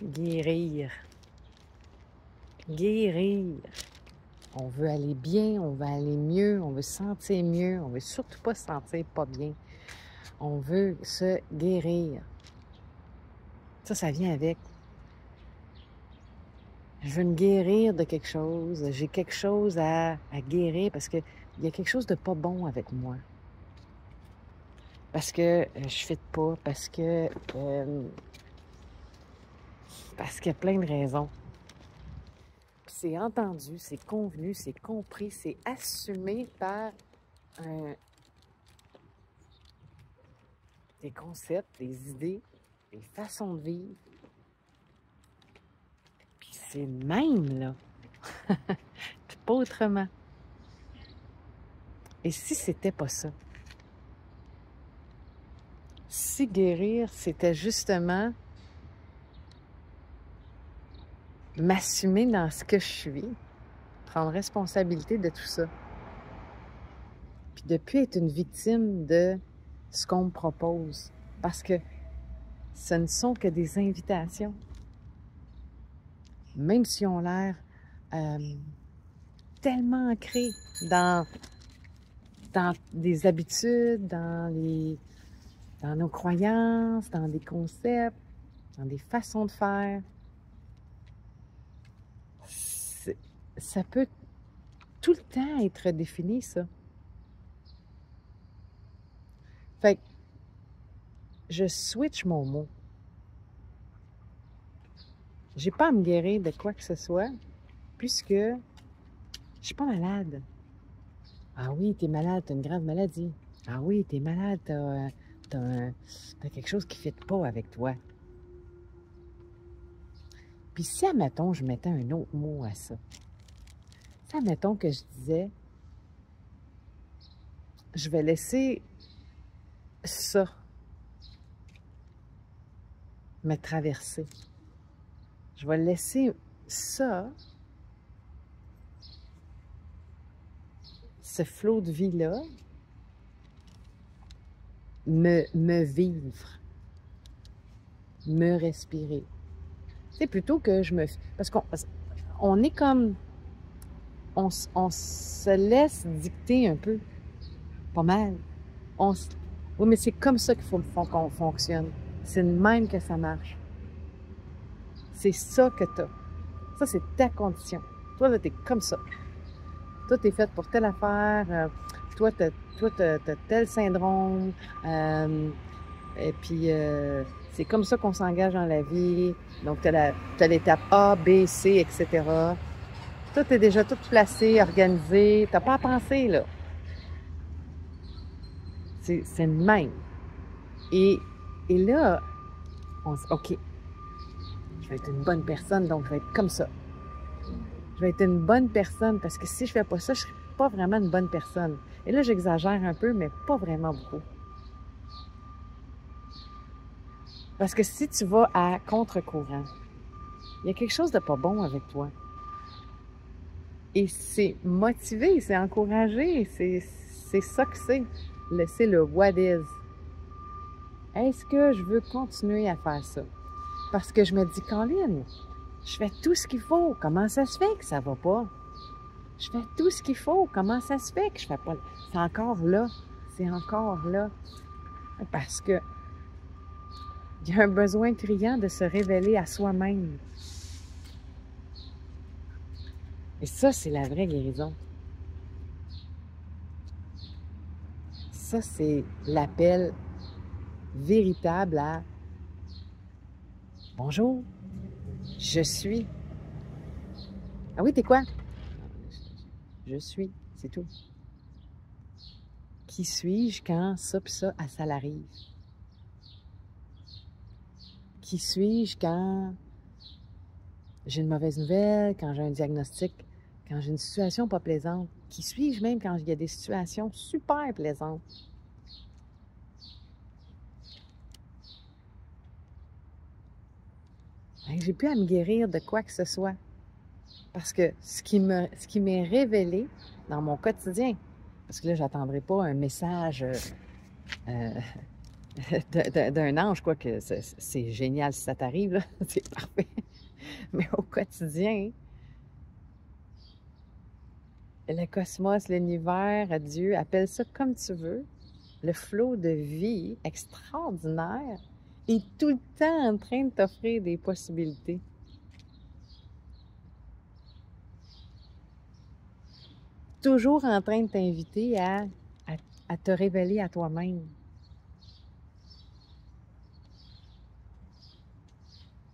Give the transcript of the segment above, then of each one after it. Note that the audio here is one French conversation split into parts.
Guérir. Guérir. On veut aller bien, on veut aller mieux, on veut se sentir mieux, on veut surtout pas se sentir pas bien. On veut se guérir. Ça vient avec. Je veux me guérir de quelque chose. J'ai quelque chose à guérir parce qu'il y a quelque chose de pas bon avec moi. Parce que je ne fit pas, parce qu'il y a plein de raisons. C'est entendu, c'est convenu, c'est compris, c'est assumé par des concepts, des idées, des façons de vivre. Puis c'est le même, là. Puis pas autrement. Et si c'était pas ça? Si guérir, c'était justement m'assumer dans ce que je suis, prendre responsabilité de tout ça. Puis de plus être une victime de ce qu'on me propose. Parce que ce ne sont que des invitations. Même si on a l'air tellement ancrés dans des habitudes, dans nos croyances, dans des concepts, dans des façons de faire. Ça peut tout le temps être défini, ça. Fait que je switch mon mot. J'ai pas à me guérir de quoi que ce soit, puisque je suis pas malade. Ah oui, t'es malade, t'as une grave maladie. Ah oui, t'es malade, t'as quelque chose qui ne fit pas avec toi. Puis si, admettons, je mettais un autre mot à ça. Si, admettons que je disais, je vais laisser ça me traverser. Je vais laisser ça, ce flot de vie-là, me vivre, me respirer. C'est plutôt que je me... Parce qu'on est comme... On se laisse dicter un peu. Pas mal. Oui, mais c'est comme ça qu'il faut qu'on fonctionne. C'est de même que ça marche. C'est ça que t'as. Ça, c'est ta condition. Toi, là, t'es comme ça. Toi, t'es faite pour telle affaire. Toi, t'as tel syndrome. Et puis, c'est comme ça qu'on s'engage dans la vie. Donc, t'as l'étape A, B, C, etc. Toi, t'es déjà toute placée, organisée. T'as pas à penser, là. C'est le même. Et là, on se dit, OK, je vais être une bonne personne, donc je vais être comme ça. Je vais être une bonne personne parce que si je fais pas ça, je serai pas vraiment une bonne personne. Et là, j'exagère un peu, mais pas vraiment beaucoup. Parce que si tu vas à contre-courant, il y a quelque chose de pas bon avec toi. Et c'est motivé, c'est encouragé, c'est ça que c'est. C'est le what is. Est-ce que je veux continuer à faire ça? Parce que je me dis, Colin, je fais tout ce qu'il faut. Comment ça se fait que ça va pas? Je fais tout ce qu'il faut. Comment ça se fait que je fais pas? C'est encore là. C'est encore là. Parce que il y a un besoin criant de se révéler à soi-même. Et ça, c'est la vraie guérison. Ça, c'est l'appel véritable à « Bonjour, je suis. » Ah oui, t'es quoi? Je suis, c'est tout. Qui suis-je quand ça pis ça, ça l'arrive? Qui suis-je quand j'ai une mauvaise nouvelle, quand j'ai un diagnostic, quand j'ai une situation pas plaisante? Qui suis-je même quand il y a des situations super plaisantes? J'ai plus à me guérir de quoi que ce soit. Parce que ce qui m'est révélé dans mon quotidien, parce que là, j'attendrai pas un message d'un ange, quoi, que c'est génial si ça t'arrive, là, c'est parfait. Mais au quotidien, le cosmos, l'univers, Dieu, appelle ça comme tu veux, le flot de vie extraordinaire est tout le temps en train de t'offrir des possibilités. Toujours en train de t'inviter à te révéler à toi-même.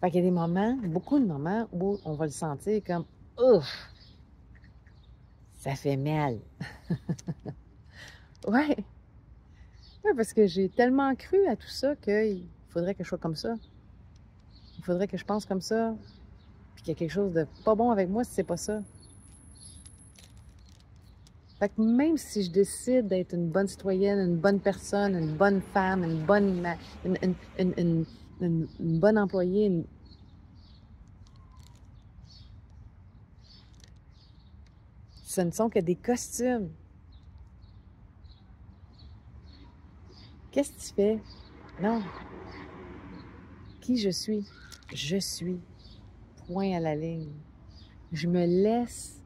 Fait qu'il y a des moments, beaucoup de moments où on va le sentir comme « Ouf! Ça fait mal! » Ouais! Ouais, parce que j'ai tellement cru à tout ça qu'il faudrait que je sois comme ça. Il faudrait que je pense comme ça. Puis qu'il y a quelque chose de pas bon avec moi si c'est pas ça. Fait que même si je décide d'être une bonne citoyenne, une bonne personne, une bonne femme, une bonne, une bonne employée, ce ne sont que des costumes. Qu'est-ce que tu fais? Non. Qui je suis? Je suis. Point à la ligne. Je me laisse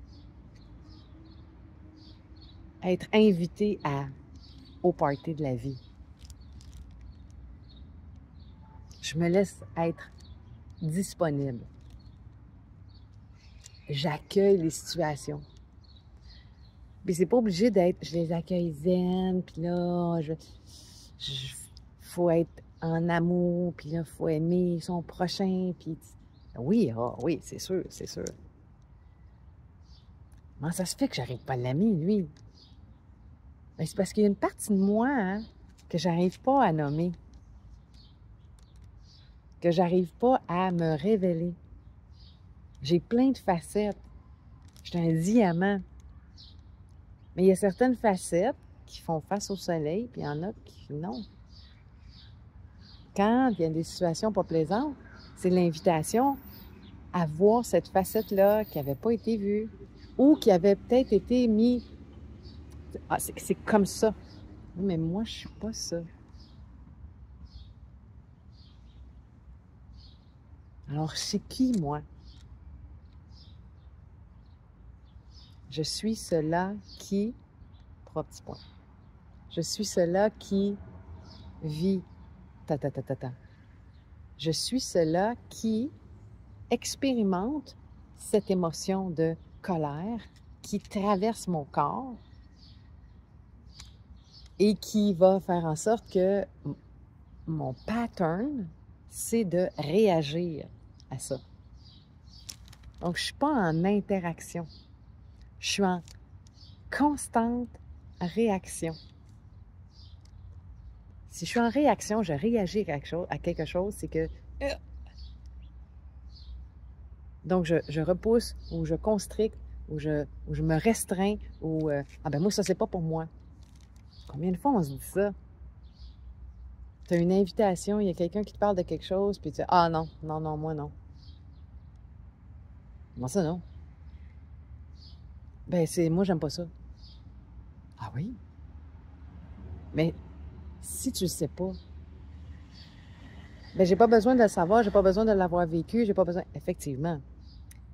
être invitée au party de la vie. Je me laisse être disponible. J'accueille les situations. Puis c'est pas obligé d'être, je les accueille zen, puis là, faut être en amour, puis là, faut aimer son prochain, puis oui, oui, c'est sûr, c'est sûr. Comment ça se fait que j'arrive pas à l'aimer, lui? Ben, c'est parce qu'il y a une partie de moi, hein, que j'arrive pas à nommer, que j'arrive pas à me révéler. J'ai plein de facettes. Je suis un diamant. Mais il y a certaines facettes qui font face au soleil, puis il y en a qui non. Quand il y a des situations pas plaisantes, c'est l'invitation à voir cette facette-là qui n'avait pas été vue ou qui avait peut-être été mise. Ah, c'est comme ça. Mais moi, je suis pas ça. Alors, c'est qui, moi? Je suis cela qui... Trois petits points. Je suis cela qui vit... Je suis cela qui expérimente cette émotion de colère qui traverse mon corps et qui va faire en sorte que mon pattern, c'est de réagir à ça. Donc, je ne suis pas en interaction. Je suis en constante réaction. Si je suis en réaction, je réagis à quelque chose, c'est que... Donc, je repousse ou je constricte ou je me restreins ou ah ben moi, ça, c'est pas pour moi. Combien de fois on se dit ça? Tu as une invitation, il y a quelqu'un qui te parle de quelque chose, puis tu dis ah non, non, non, moi non. Comment ça, non? Ben, moi, j'aime pas ça. Ah oui? Mais si tu le sais pas, ben, j'ai pas besoin de le savoir, j'ai pas besoin de l'avoir vécu, j'ai pas besoin. Effectivement.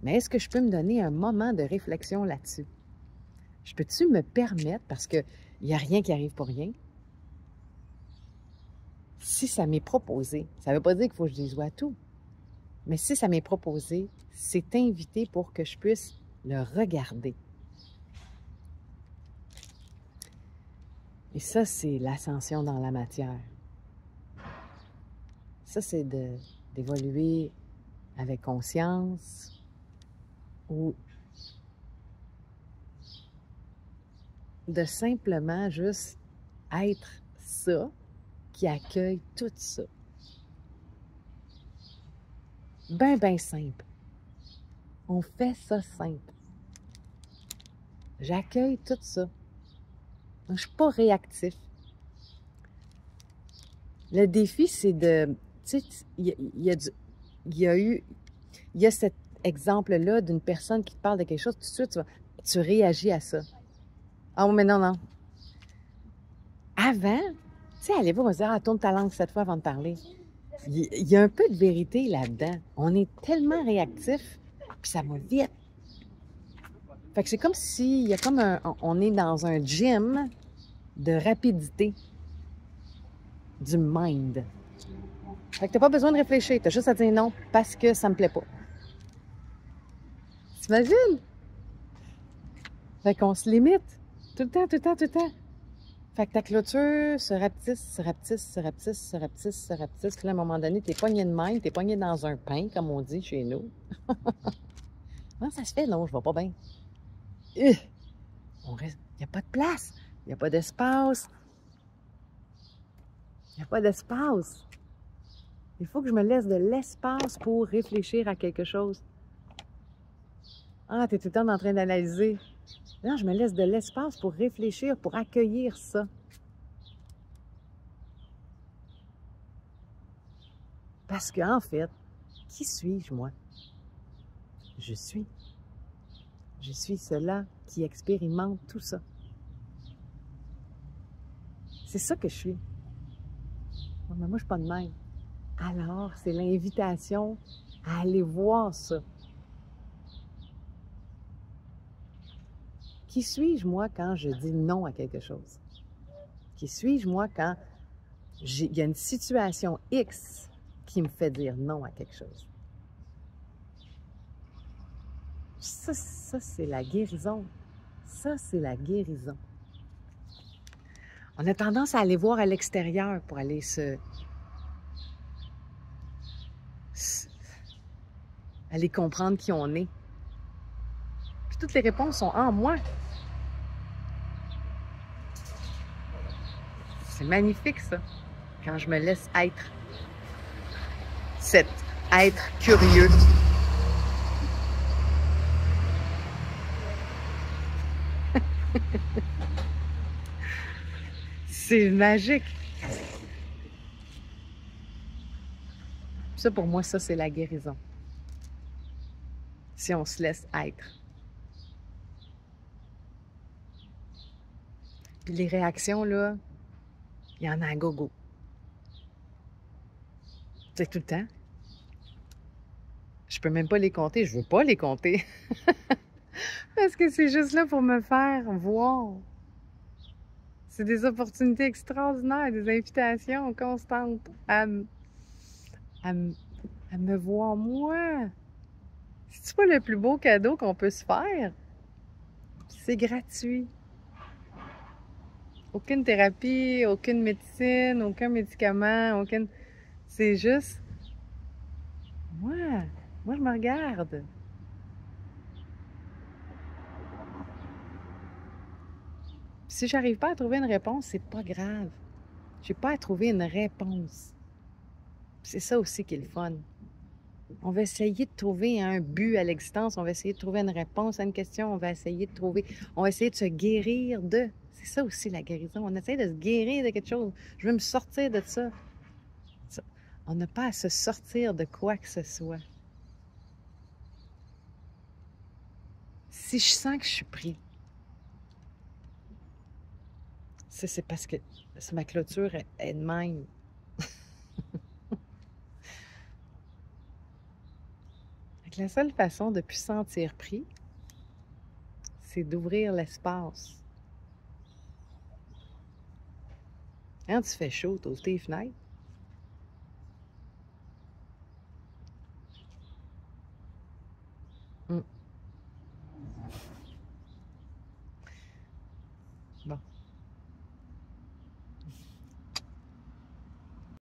Mais est-ce que je peux me donner un moment de réflexion là-dessus? Je peux-tu me permettre, parce qu'il n'y a rien qui arrive pour rien, si ça m'est proposé, ça ne veut pas dire qu'il faut que je dise oui à tout, mais si ça m'est proposé, c'est invité pour que je puisse le regarder. Et ça, c'est l'ascension dans la matière. Ça, c'est d'évoluer avec conscience ou de simplement juste être ça qui accueille tout ça. Ben, ben simple. On fait ça simple. J'accueille tout ça. Donc, je ne suis pas réactif. Le défi, c'est de... Tu sais, il y a cet exemple-là d'une personne qui te parle de quelque chose, tout de suite, tu réagis à ça. Ah oui, mais non, non. Avant, Tu sais, allez-vous, on va se dire, ah, tourne ta langue cette fois avant de parler. Il y a un peu de vérité là-dedans. On est tellement réactif, puis ça va vite. Fait que c'est comme si, il y a comme on est dans un gym de rapidité du mind. Fait que t'as pas besoin de réfléchir, t'as juste à dire non parce que ça me plaît pas. T'imagines? Fait qu'on se limite. Tout le temps, tout le temps, tout le temps. Fait que ta clôture se rapetisse, se rapetisse, se rapetisse, se rapetisse, se rapetisse. Puis là, à un moment donné, t'es pogné de même, t'es pogné dans un pain, comme on dit chez nous. Comment ça se fait? Non, je vais pas bien. Il n'y a pas de place. Il n'y a pas d'espace. Il n'y a pas d'espace. Il faut que je me laisse de l'espace pour réfléchir à quelque chose. Ah, t'es tout le temps en train d'analyser. Non, je me laisse de l'espace pour réfléchir, pour accueillir ça. Parce qu'en fait, qui suis-je, moi? Je suis. Je suis cela qui expérimente tout ça. C'est ça que je suis. Non, mais moi, je suis pas de même. Alors, c'est l'invitation à aller voir ça. Qui suis-je, moi, quand je dis non à quelque chose? Qui suis-je, moi, quand il y a une situation X qui me fait dire non à quelque chose? Ça c'est la guérison. Ça, c'est la guérison. On a tendance à aller voir à l'extérieur pour aller aller comprendre qui on est. Puis toutes les réponses sont en moi. C'est magnifique, ça, quand je me laisse être. Cet être curieux. C'est magique. Ça, pour moi, ça, c'est la guérison. Si on se laisse être. Puis les réactions, là, il y en a à gogo. C'est tout le temps. Je peux même pas les compter. Je veux pas les compter. Parce que c'est juste là pour me faire voir. C'est des opportunités extraordinaires, des invitations constantes à me voir moi. C'est pas le plus beau cadeau qu'on peut se faire? C'est gratuit. Aucune thérapie, aucune médecine, aucun médicament, aucune... C'est juste... Moi, je me regarde. Si j'arrive pas à trouver une réponse, c'est pas grave. J'ai pas à trouver une réponse. C'est ça aussi qui est le fun. On va essayer de trouver un but à l'existence, on va essayer de trouver une réponse à une question, on va essayer de se guérir de. C'est ça aussi la guérison. On essaie de se guérir de quelque chose. Je veux me sortir de ça. On n'a pas à se sortir de quoi que ce soit. Si je sens que je suis pris, ça c'est parce que ma clôture est de même. La seule façon de ne plus se sentir pris, c'est d'ouvrir l'espace. Quand tu fais chaud, tu ouvres tes fenêtres. Bon.